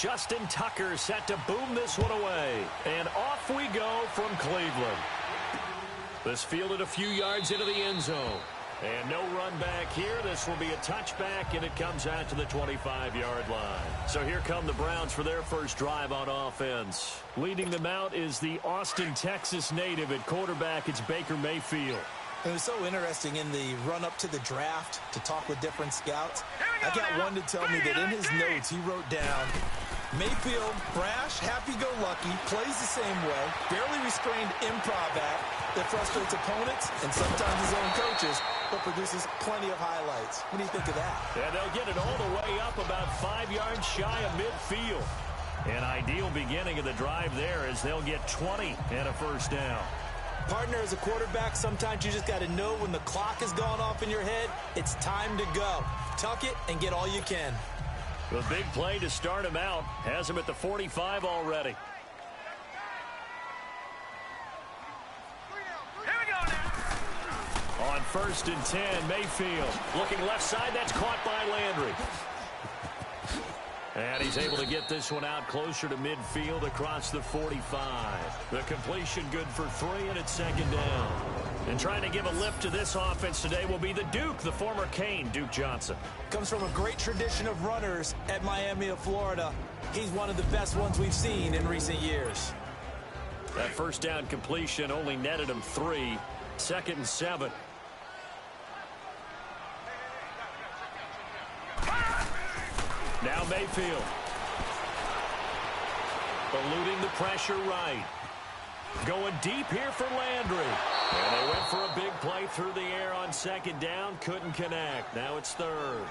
Justin Tucker set to boom this one away. And off we go from Cleveland. This fielded a few yards into the end zone. And no run back here. This will be a touchback, and it comes out to the 25-yard line. So here come the Browns for their first drive on offense. Leading them out is the Austin, Texas native at quarterback. It's Baker Mayfield. It was so interesting in the run-up to the draft to talk with different scouts. I got one to tell me that in his notes he wrote down, Mayfield, brash, happy-go-lucky, plays the same way, barely restrained improv act that frustrates opponents and sometimes his own coaches, but produces plenty of highlights. What do you think of that? And they'll get it all the way up about 5 yards shy of midfield. An ideal beginning of the drive there as they'll get 20 and a first down. Partner, as a quarterback, sometimes you just got to know when the clock has gone off in your head, it's time to go. Tuck it and get all you can. The big play to start him out has him at the 45 already. On 1st and 10, Mayfield looking left side. That's caught by Landry. And he's able to get this one out closer to midfield across the 45. The completion good for 3, and it's 2nd down. And trying to give a lift to this offense today will be the Duke, the former Cane, Duke Johnson. Comes from a great tradition of runners at Miami of Florida. He's one of the best ones we've seen in recent years. That first down completion only netted him 3. 2nd and 7. Now Mayfield. Eluding the pressure right. Going deep here for Landry. And they went for a big play through the air on 2nd down. Couldn't connect. Now it's 3rd.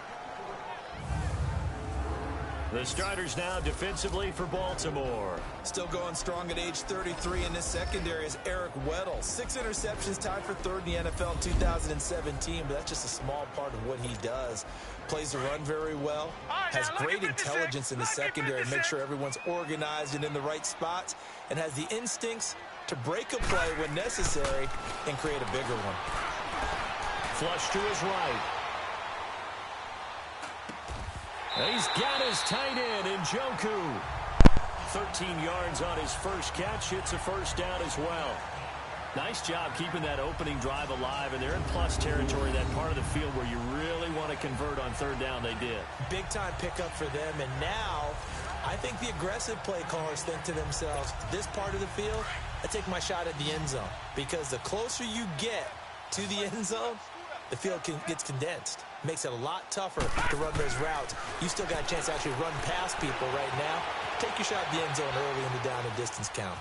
The starters now defensively for Baltimore. Still going strong at age 33 in this secondary is Eric Weddle. 6 interceptions, tied for 3rd in the NFL in 2017, but that's just a small part of what he does. Plays the run very well, has great intelligence in the secondary, make sure everyone's organized and in the right spots, and has the instincts to break a play when necessary and create a bigger one. Flush to his right. He's got his tight end in Njoku. 13 yards on his first catch. It's a first down as well. Nice job keeping that opening drive alive, and they're in plus territory, that part of the field where you really want to convert on 3rd down. They did. Big-time pickup for them, and now I think the aggressive play callers think to themselves, this part of the field, I take my shot at the end zone, because the closer you get to the end zone, the field gets condensed. Makes it a lot tougher to run those routes. You still got a chance to actually run past people right now. Take your shot at the end zone early in the down and distance count.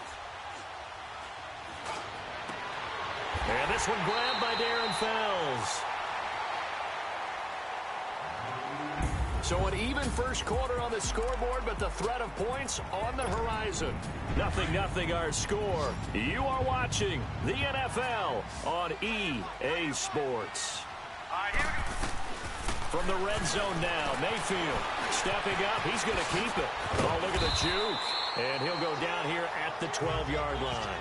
And this one grabbed by Darren Fells. So an even first quarter on the scoreboard, but the threat of points on the horizon. 0-0 our score. You are watching the NFL on EA Sports. From the red zone now, Mayfield stepping up. He's going to keep it. Oh, look at the juke. And he'll go down here at the 12-yard line.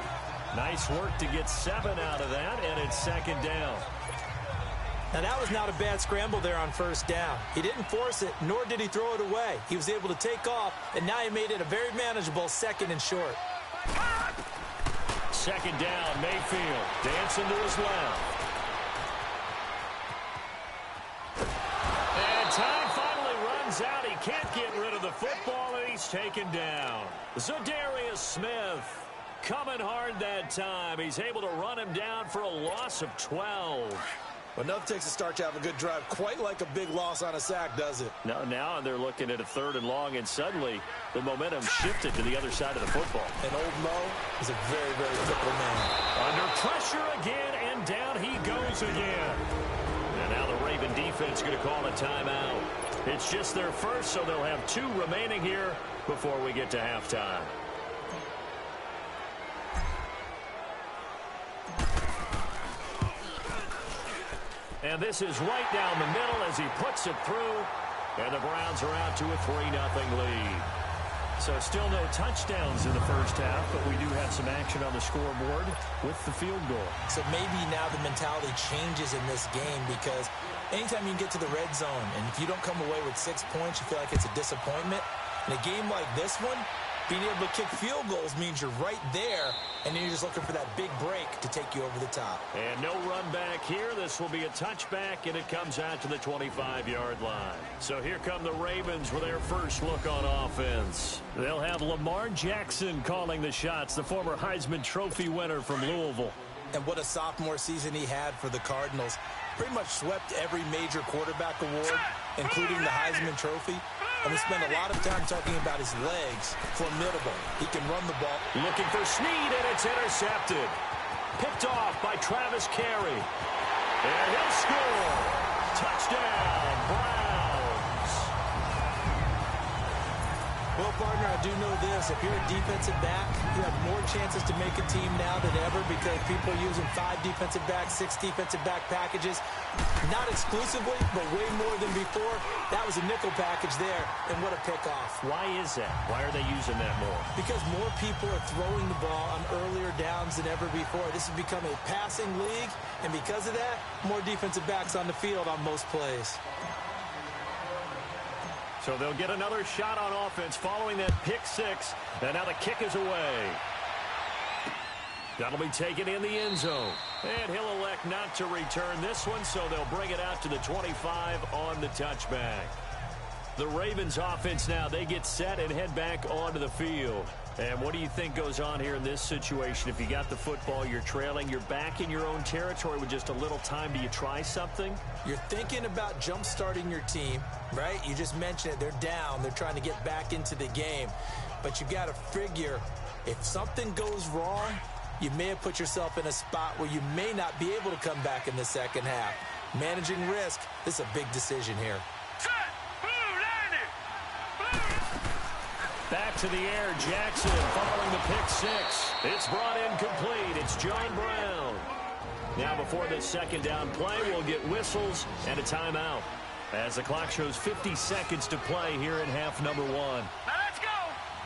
Nice work to get 7 out of that, and it's 2nd down. Now, that was not a bad scramble there on 1st down. He didn't force it, nor did he throw it away. He was able to take off, and now he made it a very manageable 2nd and short. 2nd down, Mayfield dancing to his left. And time finally runs out. He can't get rid of the football, and he's taken down. Zadarius Smith coming hard that time. He's able to run him down for a loss of 12. Well, enough takes a start to have a good drive. Quite like a big loss on a sack, does it? No, now they're looking at a 3rd and long, and suddenly the momentum shifted to the other side of the football. And old Mo is a very, very fickle man. Under pressure again, and down he goes again. And now the Raven defense going to call a timeout. It's just their first, so they'll have 2 remaining here before we get to halftime. And this is right down the middle as he puts it through. And the Browns are out to a 3-0 lead. So still no touchdowns in the first half, but we do have some action on the scoreboard with the field goal. So maybe now the mentality changes in this game, because anytime you can get to the red zone, and if you don't come away with 6 points, you feel like it's a disappointment. In a game like this one, being able to kick field goals means you're right there, and then you're just looking for that big break to take you over the top. And no run back here. This will be a touchback, and it comes out to the 25-yard line. So here come the Ravens with their first look on offense. They'll have Lamar Jackson calling the shots, the former Heisman Trophy winner from Louisville. And what a sophomore season he had for the Cardinals. Pretty much swept every major quarterback award, including the Heisman Trophy. And we spend a lot of time talking about his legs. Formidable. He can run the ball. Looking for Snead, and it's intercepted. Picked off by Travis Carey. And he'll score. Touchdown, Browns. Well, partner, I do know this. If you're a defensive back, you have more chances to make a team now than ever because people are using 5 defensive backs, 6 defensive back packages. Not exclusively, but way more than before. That was a nickel package there, and what a pickoff. Why is that? Why are they using that more? Because more people are throwing the ball on earlier downs than ever before. This has become a passing league, and because of that, more defensive backs on the field on most plays. So they'll get another shot on offense following that pick 6. And now the kick is away. That'll be taken in the end zone. And he'll elect not to return this one, so they'll bring it out to the 25 on the touchback. The Ravens offense now, they get set and head back onto the field. And what do you think goes on here in this situation? If you got the football, you're trailing, you're back in your own territory with just a little time. Do you try something? You're thinking about jump-starting your team, right? You just mentioned it. They're down. They're trying to get back into the game. But you got to figure if something goes wrong, you may have put yourself in a spot where you may not be able to come back in the second half. Managing risk, this is a big decision here. Back to the air, Jackson following the pick 6. It's brought in complete. It's John Brown. Now before this second down play, we'll get whistles and a timeout. As the clock shows 50 seconds to play here in half number 1. Now let's go.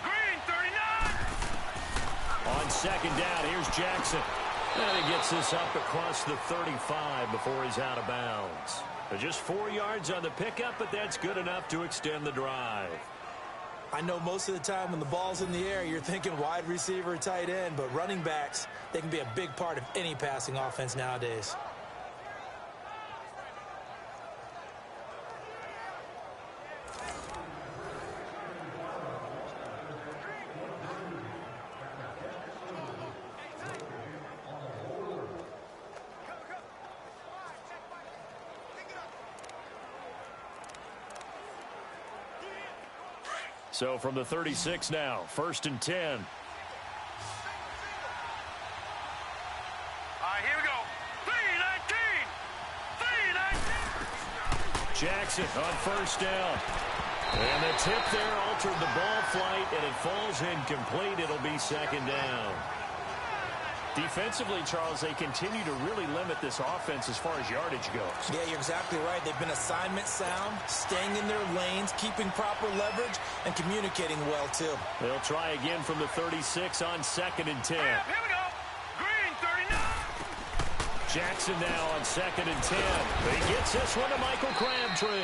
Green, 39. On second down, here's Jackson. And he gets this up across the 35 before he's out of bounds. Just 4 yards on the pickup, but that's good enough to extend the drive. I know most of the time when the ball's in the air, you're thinking wide receiver, tight end, but running backs, they can be a big part of any passing offense nowadays. So from the 36 now, 1st and 10. All right, here we go. 3-19. Jackson on 1st down. And the tip there altered the ball flight, and it falls incomplete. It'll be 2nd down. Defensively, Charles, they continue to really limit this offense as far as yardage goes. Yeah, you're exactly right. They've been assignment sound, staying in their lanes, keeping proper leverage, and communicating well, too. They'll try again from the 36 on 2nd and 10. Here we go. Green, 39. Jackson now on 2nd and 10. He gets this one to Michael Crabtree.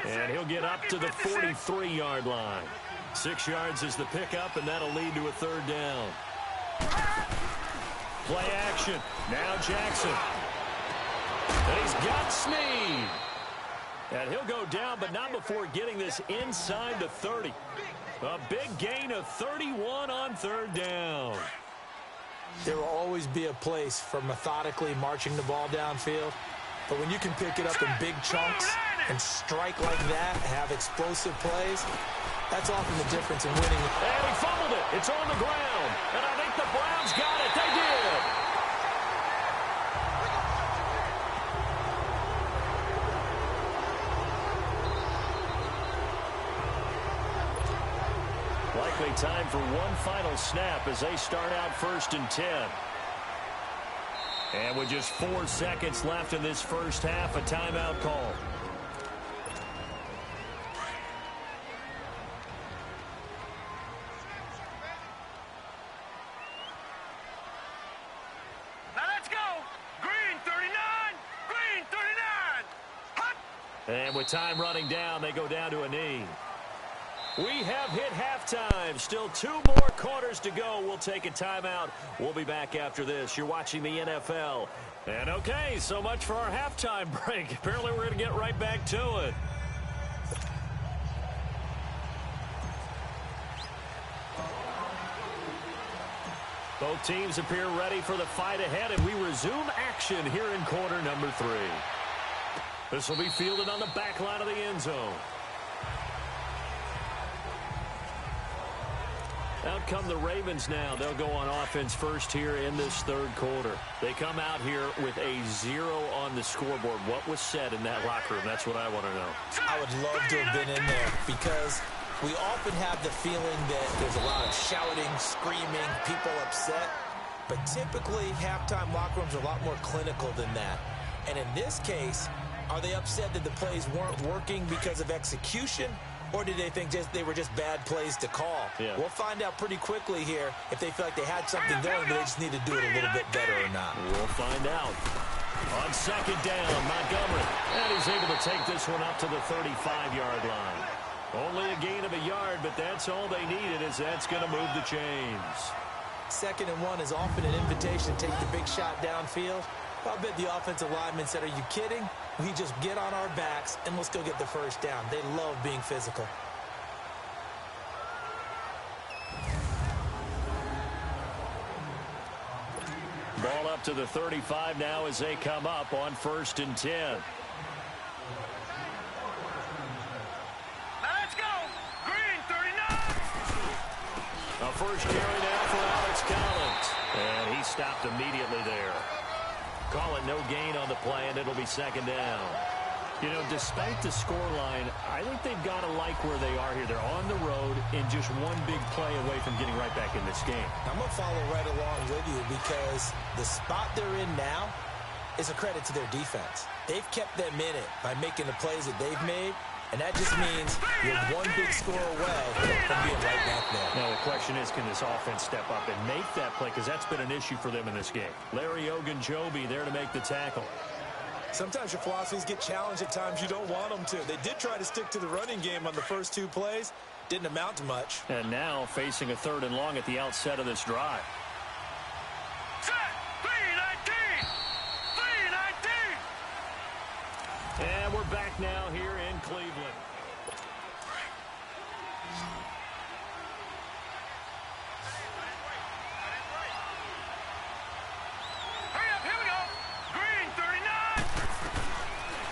And he'll get up to the 43-yard line. 6 yards is the pickup, and that'll lead to a 3rd down. Play action. Now Jackson. And he's got Snead. And he'll go down, but not before getting this inside the 30. A big gain of 31 on 3rd down. There will always be a place for methodically marching the ball downfield. But when you can pick it up in big chunks and strike like that, have explosive plays, that's often the difference in winning. And he fumbled it. It's on the ground. And I think the Browns got it. They did. Likely time for one final snap as they start out 1st and 10. And with just 4 seconds left in this first half, a timeout call. Now let's go. Green, 39. Green, 39. Hut. And with time running down, they go down to a knee. We have hit halftime. Still 2 more quarters to go. We'll take a timeout. We'll be back after this. You're watching the NFL. And okay, so much for our halftime break. Apparently we're going to get right back to it. Both teams appear ready for the fight ahead, and we resume action here in quarter number 3. This will be fielded on the back line of the end zone. Out come the Ravens now. They'll go on offense first here in this third quarter. They come out here with a 0 on the scoreboard. What was said in that locker room? That's what I want to know. I would love to have been in there because we often have the feeling that there's a lot of shouting, screaming, people upset. But typically, halftime locker rooms are a lot more clinical than that. And in this case, are they upset that the plays weren't working because of execution? Or did they think they were just bad plays to call? Yeah. We'll find out pretty quickly here if they feel like they had something going, but they just need to do it a little bit better or not. We'll find out. On second down, Montgomery. And he's able to take this one up to the 35-yard line. Only a gain of a yard, but that's all they needed, as that's going to move the chains. 2nd and 1 is often an invitation to take the big shot downfield. I bet the offensive lineman said, are you kidding? We just get on our backs and let's go get the first down. They love being physical. Ball up to the 35 now as they come up on 1st and 10. Let's go. Green 39. A first carry now for Alex Collins. And he stopped immediately there. Call it no gain on the play, and it'll be 2nd down. You know, despite the scoreline, I think they've got to like where they are here. They're on the road and just one big play away from getting right back in this game. I'm going to follow right along with you because the spot they're in now is a credit to their defense. They've kept them in it by making the plays that they've made, and that just means you're one big score away from being right back there. Now, the question is, can this offense step up and make that play? Because that's been an issue for them in this game. Larry Ogunjobi there to make the tackle. Sometimes your philosophies get challenged at times you don't want them to. They did try to stick to the running game on the first 2 plays. Didn't amount to much. And now facing a 3rd and long at the outset of this drive. Set. 319. 319. And we're back now here in Cleveland. Hurry up. Here we go. Green 39.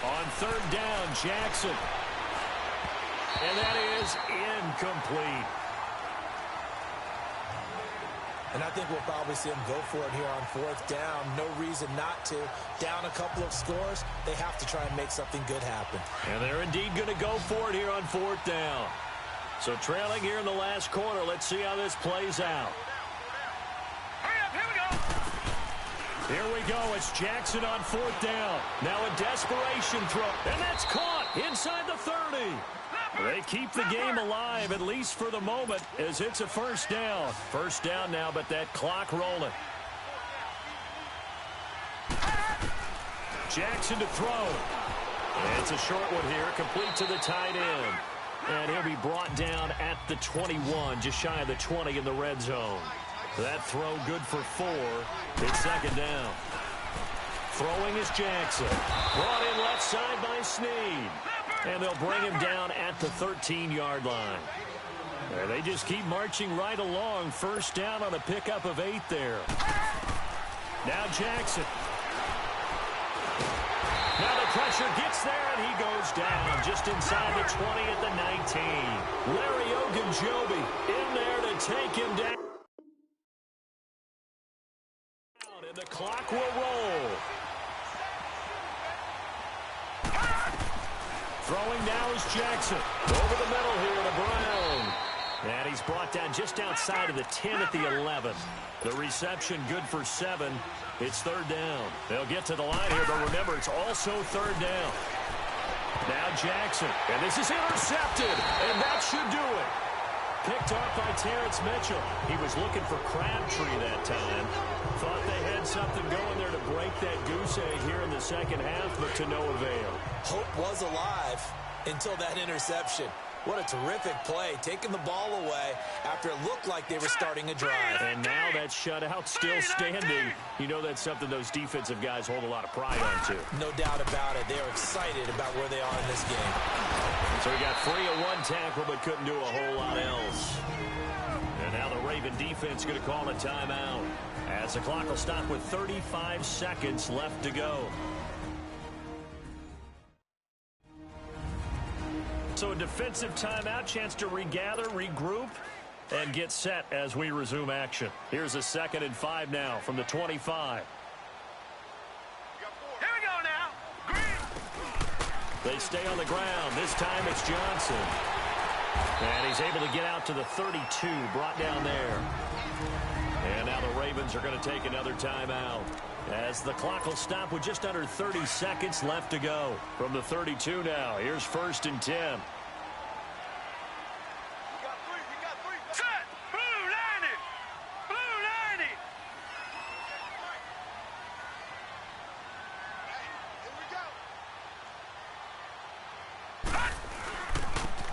On 3rd down, Jackson. And that is incomplete. And I think we'll probably see them go for it here on 4th down. No reason not to. Down a couple of scores, they have to try and make something good happen. And they're indeed going to go for it here on 4th down. So trailing here in the last quarter, let's see how this plays out. Hurry up. Here we go. Here we go. It's Jackson on 4th down. Now a desperation throw. And that's caught inside the 30. They keep the game alive, at least for the moment, as it's a 1st down. 1st down now, but that clock rolling. Jackson to throw. And it's a short one here, complete to the tight end. And he'll be brought down at the 21, just shy of the 20 in the red zone. That throw good for 4. It's 2nd down. Throwing is Jackson. Brought in left side by Snead. And they'll bring him down at the 13-yard line. And they just keep marching right along. 1st down on a pickup of 8 there. Now Jackson. Now the pressure gets there, and he goes down just inside the 20 at the 19. Larry Ogunjobi in there to take him down. And the clock will roll. Throwing now is Jackson. Over the middle here to Brown. And he's brought down just outside of the 10 at the 11. The reception good for 7. It's 3rd down. They'll get to the line here, but remember, it's also 3rd down. Now Jackson. And this is intercepted. And that should do it. Picked off by Terrence Mitchell. He was looking for Crabtree that time. Thought they had something going there to break that goose egg here in the 2nd half, but to no avail. Hope was alive until that interception. What a terrific play, taking the ball away after it looked like they were starting a drive. And now that shutout still standing. You know that's something those defensive guys hold a lot of pride on, too. No doubt about it. They're excited about where they are in this game. So he got free of one tackle but couldn't do a whole lot else. And now the Raven defense going to call a timeout as the clock will stop with 35 seconds left to go. So a defensive timeout, chance to regather, regroup, and get set as we resume action. Here's a 2nd and 5 now from the 25. Here we go now. Green. They stay on the ground. This time it's Johnson. And he's able to get out to the 32, brought down there. And now the Ravens are going to take another timeout as the clock will stop with just under 30 seconds left to go. From the 32 now, here's 1st and 10. Set. Blue 90. Blue 90.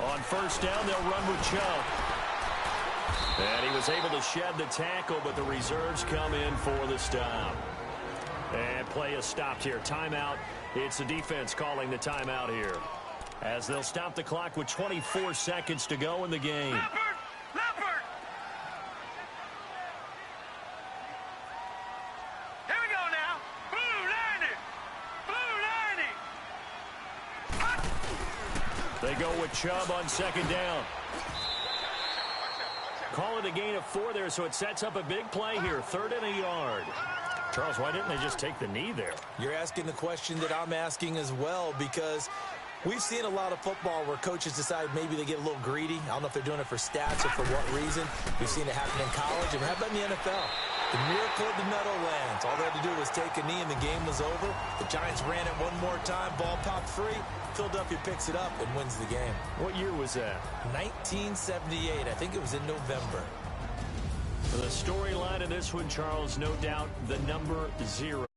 On 1st down, they'll run with Chubb. And he was able to shed the tackle, but the reserves come in for the stop. And play is stopped here. Timeout. It's the defense calling the timeout here, as they'll stop the clock with 24 seconds to go in the game. Leopard. Here we go now. Blue 90. Blue 90. They go with Chubb on 2nd down. Call it a gain of 4 there, so it sets up a big play here. 3rd and a yard. Charles, why didn't they just take the knee there? You're asking the question that I'm asking as well, because we've seen a lot of football where coaches decide maybe they get a little greedy. I don't know if they're doing it for stats or for what reason. We've seen it happen in college, and how about in the NFL? The miracle of the Meadowlands. All they had to do was take a knee, and the game was over. The Giants ran it one more time. Ball popped free. Philadelphia picks it up and wins the game. What year was that? 1978. I think it was in November. The storyline of this one, Charles, no doubt the number 0.